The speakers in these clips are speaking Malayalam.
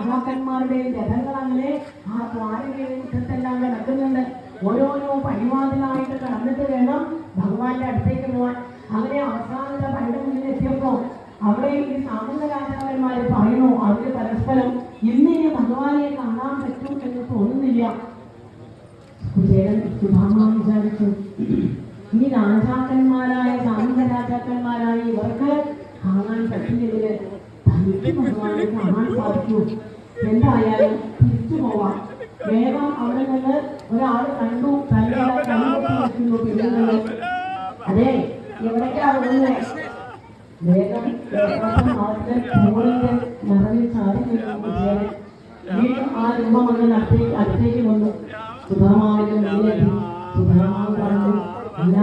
രാജാക്കന്മാരുടെയും രഥങ്ങൾ അങ്ങനെ ആ ദ്വാരകയുടെ മുറ്റത്തെല്ലാം കിടക്കുന്നുണ്ട്. ഓരോരോ പടിവാതിലായിട്ട് കടന്നിട്ട് വേണം ഭഗവാന്റെ അടുത്തേക്ക് പോവാൻ. അങ്ങനെ അവസാനത്തെ പടിയുടെ മുന്നിൽ എത്തിയപ്പോ അവിടെ ഈ സാമന്ത രാജാക്കന്മാര് പറയുന്നു, അവര് പരസ്പരം ഇന്നിനി ഭഗവാനെ കാണാൻ പറ്റും എന്ന് തോന്നുന്നില്ല. കുചേലൻ സുധാമ വിചാരിച്ചു, ഈ രാജാക്കന്മാരായ സാമന്ത രാജാക്കന്മാരായ ഇവർക്ക് കാണാൻ പറ്റില്ലെങ്കില് തനിക്ക് ഭഗവാനെ കാണാൻ സാധിക്കൂ. എന്തായാലും തിരിച്ചു പോവാം. വേഗം അവിടെ നിന്ന് ഒരാൾ കണ്ടു, കല്യാണിക്കുന്നു. പിന്നീട് അതെ എവിടേക്കാ പോകുന്നത്? വേഗം നിറഞ്ഞ് ചാടി കുചേലൻ വീണ്ടും ആ രൂപം വന്ന് അടുത്തേക്ക് വന്നു. സുധാമാവിന്റെ മുന്നിലെത്തി. സുധാമാവ് പറഞ്ഞു, അല്ല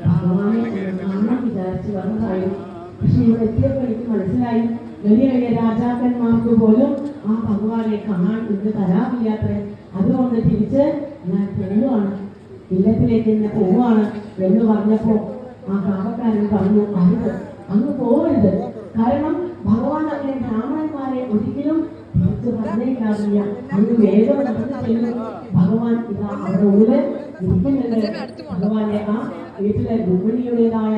ഭഗവാനെ കാണാൻ വിചാരിച്ച് വന്നതായിരുന്നു. പക്ഷെ ഇവിടെ എത്തിയപ്പോൾ എനിക്ക് മനസ്സിലായി, വലിയ വലിയ രാജാക്കന്മാർക്ക് പോലും ആ ഭഗവാനെ കാണാൻ ഇന്ന് തരാമില്ലാത്രേ. അതുകൊണ്ട് തിരിച്ച് ഞാൻ പോവുകയാണ്, ഇല്ലത്തിലേക്ക് തന്നെ പോവുകയാണ് എന്ന് പറഞ്ഞപ്പോ ആ കാവക്കാരൻ പറഞ്ഞു, അരുത്, അങ്ങ് പോകരുത്. കാരണം ഭഗവാൻ അങ്ങനെ ബ്രാഹ്മണന്മാരെ ഒരിക്കലും തിരിച്ച് പറഞ്ഞേക്കാറില്ല. അങ്ങ് വേഗം നടന്നു ചെല്ലും. ഭഗവാൻ ഇതാ അവിടെ ഉള്ളിൽ ഇരിക്കുന്നുണ്ട്. ഭഗവാന്റെ ആ വീട്ടിലെ രുക്മിണിയുടേതായ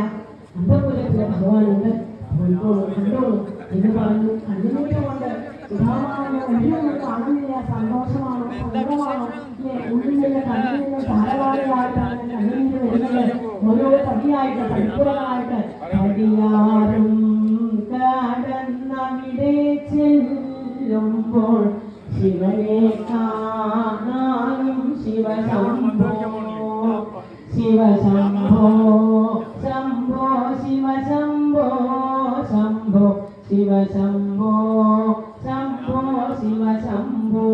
അന്തപുരത്തിലെ ഭഗവാനുണ്ട്, കണ്ടോളൂ എന്ന് പറഞ്ഞു. കണ്ണുനീരുകൊണ്ട് സുധാമാവിനെ ഒഴിയൊന്നും കാണുന്നില്ല. സന്തോഷമാണോ സങ്കടമാണോ ഉള്ളിലെ കണ്ണുനീര് ധാരാളമായിട്ടാണ് കണ്ണുനീര് വരുന്നത്. ഓരോ പടിയായിട്ട് പടിപ്പുറങ്ങളായിട്ട് പടിയാറും കടന്നവിടെ ചെല്ലുമ്പോൾ ശിവനെ കാണാനും ശിവശംഭോ ശിവശംഭോ ശംഭോ ശിവശംഭോ ശംഭോ ശിവശംഭോ ശംഭോ ശിവശംഭോ.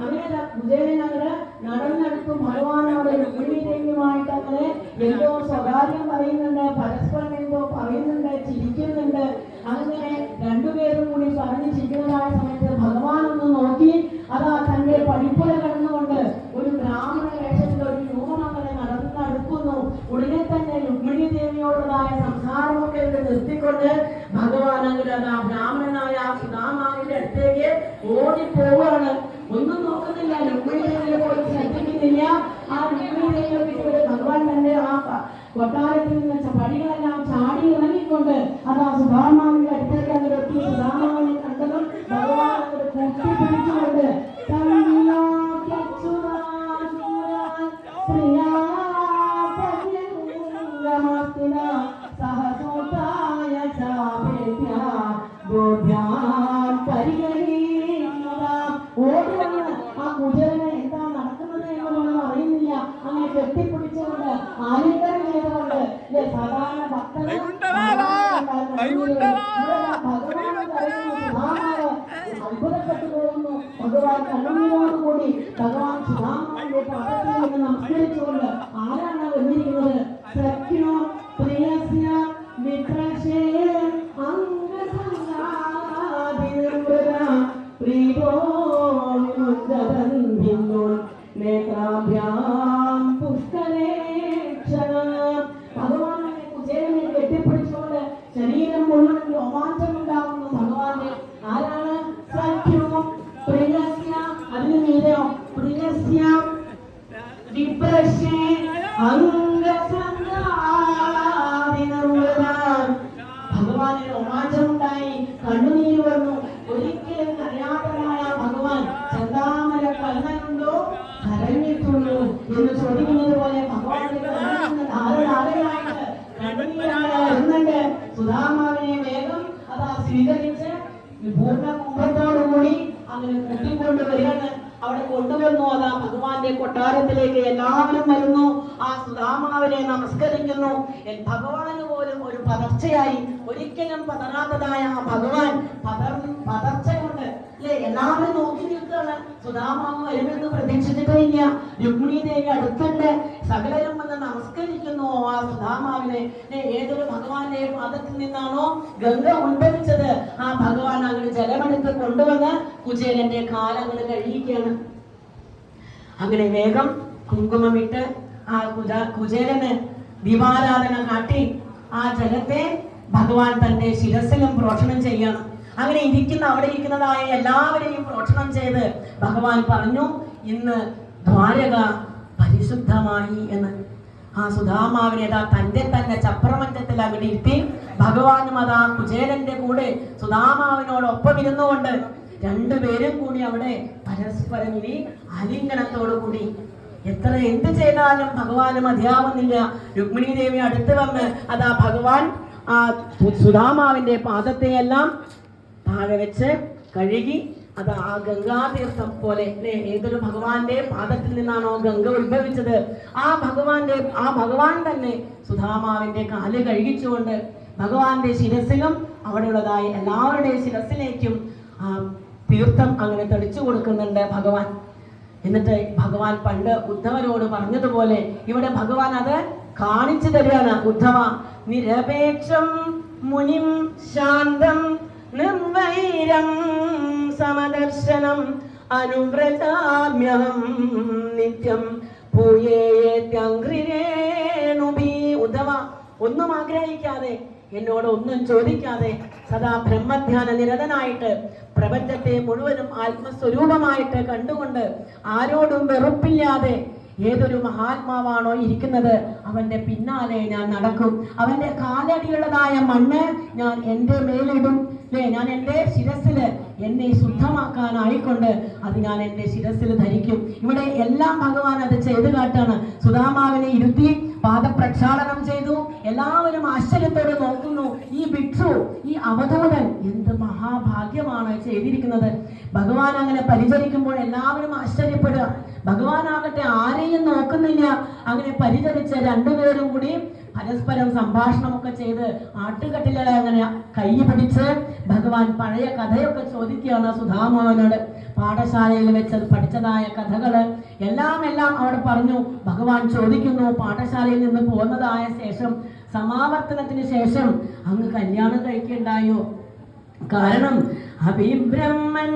അങ്ങനെ കുചേലൻ അങ്ങനെ നടന്നെടുത്തും ഭഗവാനോട് രുക്മിണിദേവിയുമായിട്ട് അങ്ങനെ എന്തോ സ്വകാര്യം പറയുന്നുണ്ട്, പരസ്പരം എന്തോ പറയുന്നുണ്ട്, ചിരിക്കുന്നുണ്ട്. അങ്ങനെ രണ്ടുപേരും കൂടി പറഞ്ഞ് ചിരിക്കുന്നതായ സമയത്ത് ഭഗവാൻ ഒന്ന് നോക്കി, അതാ തന്റെ പടിപ്പുര കടന്നുകൊണ്ട് ഒരു ബ്രാഹ്മണ വേഷത്തിൽ ഒരു രൂപം അങ്ങനെ നടന്നടുക്കുന്നു. ഉടനെ തന്നെ രുക്മിണി ദേവിയോടുള്ളതായ സംസാരമൊക്കെ നിർത്തിക്കൊണ്ട് ഭഗവാൻ അങ്ങനെ ആ ബ്രാഹ്മണനായ സുധാമാവിന്റെ അടുത്തേക്ക് ഓടിപ്പോവാണ്. ഒന്നും നോക്കുന്നില്ല, രുക്മിണി ദേവിയെ പോലും ശ്രദ്ധിക്കുന്നില്ല. ആ രുക്മിണി ദേവിയെ ഭഗവാൻ തന്നെ ആ കൊട്ടാരത്തിൽ നിന്ന് പടികളെല്ലാം ചാടി ഇറങ്ങിക്കൊണ്ട് അതാ സുധാമാവിന്റെ അടുത്തേക്ക് അങ്ങനെ എത്തി. സുധാമാവിനെ കണ്ടതും ഭഗവാൻ അങ്ങനെ കൂട്ടിപ്പിടിച്ചുകൊണ്ട് ആ കുചേലനെ എന്താ നടക്കുന്നത് എന്നൊന്നും അറിയുന്നില്ല. അങ്ങനെ കെട്ടിപ്പിടിച്ചുകൊണ്ട് ആലിംഗനം ചെയ്തുകൊണ്ട് സാധാരണ ഭക്തനെ അത്ഭുതപ്പെട്ടു പോകുന്നു. ഭഗവാൻ കണ്ണുനീരോടുകൂടി ഭഗവാൻ സുധാമാവിന്റെ പാദത്തിൽ നിന്ന് നമസ്കരിച്ചുകൊണ്ട് ആരാണ് വന്നിരിക്കുന്നത്? സഖ്യോ പ്രിയസ്യ മിത്രശേ പ്രീതോ ഭഗവാനെ കുചേലനെ കെട്ടിപ്പിടിച്ചുകൊണ്ട് ശരീരം മുഴുവൻ രോമാഞ്ചം ഉണ്ടാകുന്നു. ഭഗവാന്റെ ആരാണ്? സഖ്യോ പ്രിയസ്യ, അതിന് മീതെയോ പ്രിയസ്യ വിപ്രശേ ഭഗവാന് രോമാഞ്ചമുണ്ടായി, കണ്ണുനീര് വന്നു. ഒരിക്കലും കരയാത്തനായ ഭഗവാൻ ചന്താമര കണ്ണനുണ്ടോ കരഞ്ഞിട്ടുള്ളൂ എന്ന് ചോദിക്കുന്നത് പോലെ ഭഗവാന്റെ ധാരധാരയായിട്ട് കണ്ണുനീരുന്നുണ്ട്. സുധാമാവിനെ വേഗം അതാ സ്വീകരിച്ച് പൂർണ്ണ കുംഭത്തോടുകൂടി അങ്ങനെ കൂട്ടിക്കൊണ്ടുവരികയാണ്. അവിടെ കൊണ്ടുവന്നു. അതാ ഭഗവാന്റെ കൊട്ടാരത്തിലേക്ക് എല്ലാവരും വരുന്നു. ആ സുധാമാവിനെ നമസ്കരിക്കുന്നു. ഭഗവാന് പോലും ഒരു പതർച്ചയായി, ഒരിക്കലും പതറാത്തതായ ആ ഭഗവാൻ പതർച്ച കൊണ്ട് എല്ലാവരും നോക്കി നിൽക്കുകയാണ്. സുധാമാവ് വരുമെന്ന് പ്രതീക്ഷിച്ചിട്ടില്ല. രുക്മിണി ദേവി അടുത്തുണ്ട്. സകലരും വന്ന് നമസ്കരിക്കുന്നു ആ സുധാമാവിനെ. ഏതൊരു ഭഗവാന്റെ പാദത്തിൽ നിന്നാണോ ഗംഗ ഉത്ഭവിച്ചത്, ആ ഭഗവാൻ അങ്ങനെ ജലമെടുത്ത് കൊണ്ടുവന്ന് കുചേലന്റെ കാലങ്ങൾ കഴിയുകയാണ്. അങ്ങനെ വേഗം കുങ്കുമമിട്ട് ആ കുചേലന് ദീപാരാധന കാട്ടി ആ ജലത്തെ ഭഗവാൻ തന്റെ ശിരസിലും പ്രോഷണം ചെയ്യണം. അങ്ങനെ അവിടെ ഇരിക്കുന്നതായ എല്ലാവരെയും പ്രോക്ഷണം ചെയ്ത് ഭഗവാൻ പറഞ്ഞു, ഇന്ന് ദ്വാരക പരിശുദ്ധമായി എന്ന്. ആ സുധാമാവിനെ തന്റെ തന്നെ ചപ്രമഞ്ചത്തിൽ അവിടെ ഇരുത്തി ഭഗവാനും അതാ കുചേലന്റെ കൂടെ സുധാമാവിനോടൊപ്പം ഇരുന്നുകൊണ്ട് രണ്ടുപേരും കൂടി അവിടെ പരസ്പരം ഇനി ആലിംഗനത്തോടു കൂടി. എന്ത് ചെയ്താലും ഭഗവാന് മതിയാവുന്നില്ല. രുക്മിണി ദേവി അടുത്ത് വന്ന് അതാ ഭഗവാൻ ആ സുധാമാവിന്റെ പാദത്തെയെല്ലാം താഴെ വെച്ച് കഴുകി. അത് ആ ഗംഗാതീർത്ഥം പോലെ അല്ലെ, ഏതൊരു ഭഗവാന്റെ പാദത്തിൽ നിന്നാണോ ഗംഗ ഉത്ഭവിച്ചത്, ആ ഭഗവാൻ തന്നെ സുധാമാവിന്റെ കാല് കഴുകിച്ചുകൊണ്ട് ഭഗവാന്റെ ശിരസിലും അവിടെയുള്ളതായ എല്ലാവരുടെയും ശിരസിലേക്കും ആ തീർത്ഥം അങ്ങനെ തെളിച്ചു കൊടുക്കുന്നുണ്ട് ഭഗവാൻ. എന്നിട്ട് ഭഗവാൻ പണ്ട് ഉദ്ധവരോട് പറഞ്ഞതുപോലെ ഇവിടെ ഭഗവാൻ അത് കാണിച്ചു തരികയാണ്. ഉദ്ധവ, നിരപേക്ഷം മുനിം ശാന്തം നിർവൈരം സമദർശനം അനുവ്രതാമ്യഹം നിത്യം ഭൂയേത്യംഘ്രിരേണുഭി. ഉദ്ധവ, ഒന്നും ആഗ്രഹിക്കാതെ, എന്നോട് ഒന്നും ചോദിക്കാതെ സദാ ബ്രഹ്മധ്യാന നിരതനായിട്ട് പ്രപഞ്ചത്തെ മുഴുവനും ആത്മസ്വരൂപമായിട്ട് കണ്ടുകൊണ്ട് ആരോടും വെറുപ്പില്ലാതെ ഏതൊരു മഹാത്മാവാണോ ഇരിക്കുന്നത് അവന്റെ പിന്നാലെ ഞാൻ നടക്കും. അവന്റെ കാലടിയുള്ളതായ മണ്ണ് ഞാൻ എൻ്റെ മേലിടും. ഞാൻ എൻ്റെ ശിരസില് എന്നെ ശുദ്ധമാക്കാനായിക്കൊണ്ട് അത് ഞാൻ എൻ്റെ ശിരസിൽ ധരിക്കും. ഇവിടെ എല്ലാം ഭഗവാൻ അത് ചെയ്തു കാട്ടാണ്. സുധാമാവിനെ ഇരുത്തി പാദപ്രക്ഷാളനം ചെയ്തു. എല്ലാവരും ആശ്ചര്യത്തോടെ നോക്കുന്നു. ഈ ഭിക്ഷു, ഈ അവധൂതൻ എന്ത് മഹാഭാഗ്യമാണ് ചെയ്തിരിക്കുന്നത്. ഭഗവാൻ അങ്ങനെ പരിചരിക്കുമ്പോൾ എല്ലാവരും ആശ്ചര്യപ്പെടുക. ഭഗവാനാകട്ടെ ആരെയും നോക്കുന്നില്ല. അങ്ങനെ പരിചരിച്ച രണ്ടുപേരും കൂടി പരസ്പരം സംഭാഷണമൊക്കെ ചെയ്ത് ആട്ടുകട്ടിലെ അങ്ങനെ കൈ പിടിച്ച് ഭഗവാൻ പഴയ കഥയൊക്കെ ചോദിക്കുകയാണ് സുധാമാവനോട്. പാഠശാലയിൽ വെച്ച് പഠിച്ചതായ കഥകള് എല്ലാം അവിടെ പറഞ്ഞു. ഭഗവാൻ ചോദിക്കുന്നു, പാഠശാലയിൽ നിന്ന് പോന്നതായ ശേഷം സമാവർത്തനത്തിന് ശേഷം അങ്ങ് കല്യാണം കഴിക്കണ്ടായോ? കാരണം അഭിബ്രഹ്മൻ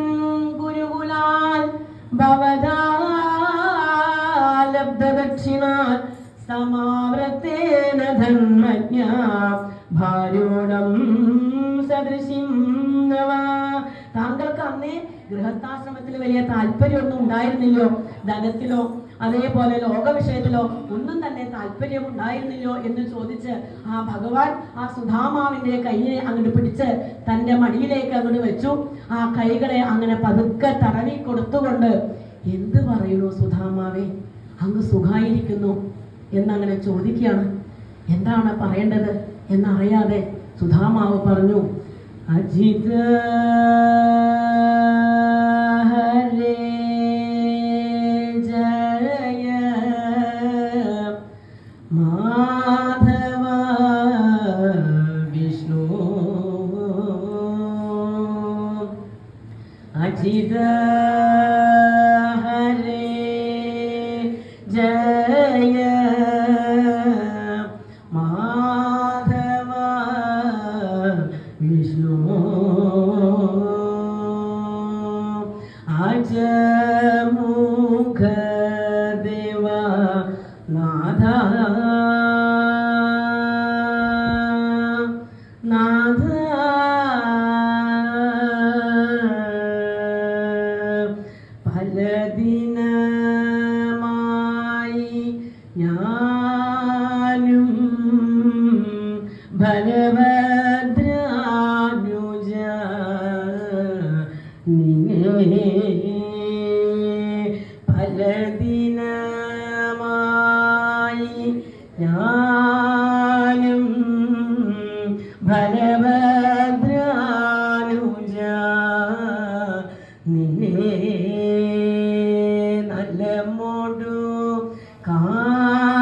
ഗുരുകുലാൽ ഭവദാലബ്ധദക്ഷിണാൽ സമാവൃത്തേന ധർമ്മജ്ഞ ഭാരൂഢം സദൃശിം നവ. താങ്കൾക്ക് അന്നേ ഗൃഹസ്ഥാശ്രമത്തിൽ വലിയ താല്പര്യമൊന്നും ഉണ്ടായിരുന്നില്ലോ, ധനത്തിലോ അതേപോലെ ലോക വിഷയത്തിലോ ഒന്നും തന്നെ താല്പര്യം ഉണ്ടായിരുന്നില്ലോ എന്ന് ചോദിച്ച് ആ ഭഗവാൻ ആ സുധാമാവിന്റെ കൈയെ അങ്ങോട്ട് പിടിച്ച് തന്റെ മടിയിലേക്ക് അങ്ങോട്ട് വെച്ചു. ആ കൈകളെ അങ്ങനെ പതുക്കെ തടവി കൊടുത്തുകൊണ്ട്, എന്ത് പറയുന്നു സുധാമാവേ, അങ്ങ് സുഖായിരിക്കുന്നു എന്നങ്ങനെ ചോദിക്കുകയാണ്. എന്താണ് പറയേണ്ടത് എന്നറിയാതെ സുധാമാവ് പറഞ്ഞു, അജിത ഹരേ ജയ മാധവ വിഷ്ണു അജിത ഹരേ ജയ മാധവ വിഷ്ണു അജമുഖ ദേവ നാഥ നാഥ പലദിനമായി ഞാനും ബലഭദ്രാനുജ നിന്നെ പലദിനമായി ഞാനും ബലഭദ്രാനുജ നിന്നെ നല്ല മോടു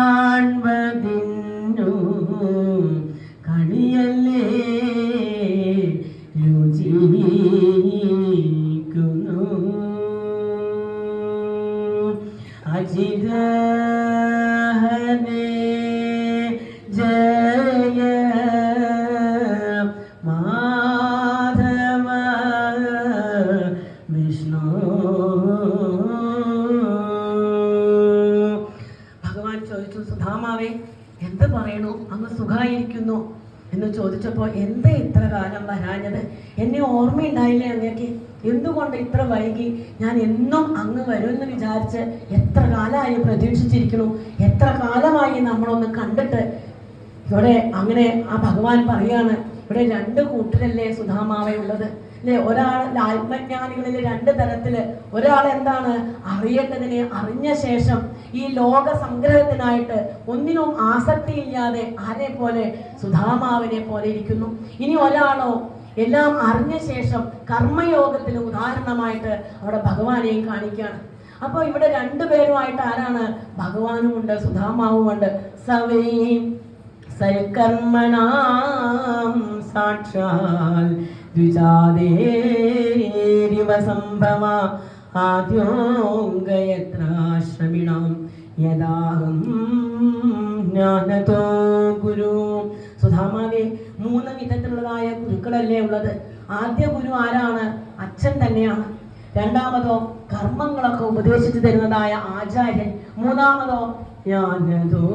കാൺവതിന്നു കണിയല്ലേ രുചിക്കുന്നു. അജിത ഹരേ ജയ മാധവ വിഷ്ണു. ഭഗവാൻ ചോദിച്ചു, സുധാമാവേ, എന്ത് പറയണു? അങ്ങ് സുഖായിരിക്കുന്നു. എന്ന് ചോദിച്ചപ്പോൾ എന്താ ഇത്ര കാലം വരാഞ്ഞത്, എന്നെ ഓർമ്മയുണ്ടായില്ലേ അങ്ങേക്ക്, എന്തുകൊണ്ട് ഇത്ര വൈകി, ഞാൻ എന്നും അങ്ങ് വരുമെന്ന് വിചാരിച്ച് എത്ര കാലമായി പ്രതീക്ഷിച്ചിരിക്കുന്നു, എത്ര കാലമായി നമ്മളൊന്ന് കണ്ടിട്ട്. ഇവിടെ അങ്ങനെ ആ ഭഗവാൻ പറയാണ്, ഇവിടെ രണ്ട് കൂട്ടരല്ലേ സുധാമാവയുള്ളത് അല്ലേ? ഒരാൾ ആത്മജ്ഞാനികളിൽ രണ്ട് തരത്തില്, ഒരാൾ എന്താണ് അറിയേണ്ടതിനെ അറിഞ്ഞ ശേഷം ഈ ലോക സംഗ്രഹത്തിനായിട്ട് ഒന്നിനും ആസക്തിയില്ലാതെ ആരെ പോലെ, സുധാമാവിനെ പോലെ ഇരിക്കുന്നു. ഇനി ഒരാളോ എല്ലാം അറിഞ്ഞ ശേഷം കർമ്മയോഗത്തിന് ഉദാഹരണമായിട്ട് അവിടെ ഭഗവാനെയും കാണിക്കുകയാണ്. അപ്പോൾ ഇവിടെ രണ്ടുപേരുമായിട്ട് ആരാണ്? ഭഗവാനും ഉണ്ട്, സുധാമാവും ഉണ്ട്. സവേ സൽകർമ്മണാം സാക്ഷാൽ ദ്വിജാദേരിവ സംഭവ ആദ്യോംഗയത്രാശ്രമിണം യദാഹം ജ്ഞാനതോ ഗുരു. സുധാമാവേ, 3 വിധത്തിലുള്ളതായ ഗുരുക്കളല്ലേ ഉള്ളത്. ആദ്യ ഗുരു ആരാണ്? അച്ഛൻ തന്നെയാണ്. രണ്ടാമതോ കർമ്മങ്ങളൊക്കെ ഉപദേശിച്ചു തരുന്നതായ ആചാര്യൻ. മൂന്നാമതോ ജ്ഞാനതോ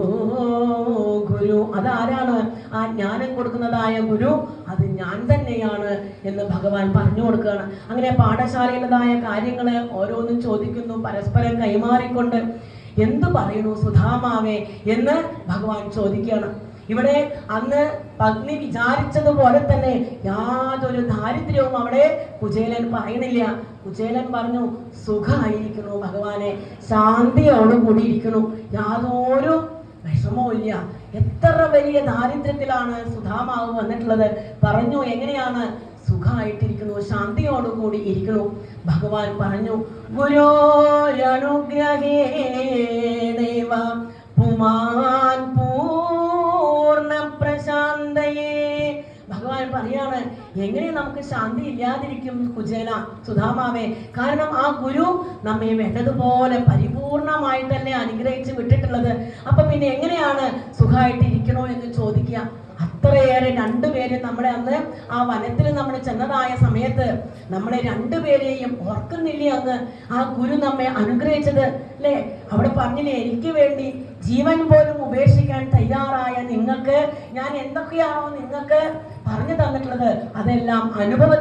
ഗുരു, അതാരാണ്? ആ ജ്ഞാനം കൊടുക്കുന്നതായ ഗുരു അത് ഞാൻ തന്നെയാണ് എന്ന് ഭഗവാൻ പറഞ്ഞു കൊടുക്കുകയാണ്. അങ്ങനെ പാഠശാലയിലതായ കാര്യങ്ങള് ഓരോന്നും ചോദിക്കുന്നു, പരസ്പരം കൈമാറിക്കൊണ്ട് എന്തു പറയുന്നു സുധാമാവേ എന്ന് ഭഗവാൻ ചോദിക്കുകയാണ്. ഇവിടെ അന്ന് പത്നി വിചാരിച്ചതുപോലെ തന്നെ യാതൊരു ദാരിദ്ര്യവും അവിടെ കുചേലൻ പറയണില്ല. കുചേലൻ പറഞ്ഞു, സുഖമായിരിക്കുന്നു ഭഗവാനെ, ശാന്തിയോടുകൂടി ഇരിക്കുന്നു, യാതൊരു വിഷമവും ഇല്ല. എത്ര വലിയ ദാരിദ്ര്യത്തിലാണ് സുധാമാവ് വന്നിട്ടുള്ളത്. പറഞ്ഞു എങ്ങനെയാണ്? സുഖമായിട്ടിരിക്കുന്നു, ശാന്തിയോടുകൂടി ഇരിക്കുന്നു. ഭഗവാൻ പറഞ്ഞു, ഗുരോരനുഗ്രഹേണൈവ പുമാൻ പൂർണ്ണ പ്രശാന്തയേ. ഭഗവാൻ പറയാണ്, എങ്ങനെ നമുക്ക് ശാന്തി ഇല്ലാതിരിക്കും കുചേല, സുധാമാവേ? കാരണം ആ ഗുരു നമ്മെ വേണ്ടതുപോലെ പരിപൂർണമായിട്ടല്ലേ അനുഗ്രഹിച്ച് വിട്ടിട്ടുള്ളത്. അപ്പൊ പിന്നെ എങ്ങനെയാണ് സുഖമായിട്ട് ഇരിക്കണോ എന്ന് ചോദിക്കുക. അത്രയേറെ രണ്ടുപേരും നമ്മളെ അന്ന് ആ വനത്തിൽ നമ്മൾ ചെന്നതായ സമയത്ത് നമ്മളെ രണ്ടുപേരെയും ഓർക്കുന്നില്ലേ അന്ന് ആ ഗുരു നമ്മെ അനുഗ്രഹിച്ചത് അല്ലേ? അവിടെ പറഞ്ഞില്ലേ, എനിക്ക് വേണ്ടി ജീവൻ പോലും ഉപേക്ഷിക്കാൻ തയ്യാറായ നിങ്ങൾക്ക് ഞാൻ എന്തൊക്കെയാണോ നിങ്ങൾക്ക് പറഞ്ഞു തന്നിട്ടുള്ളത് അതെല്ലാം അനുഭവ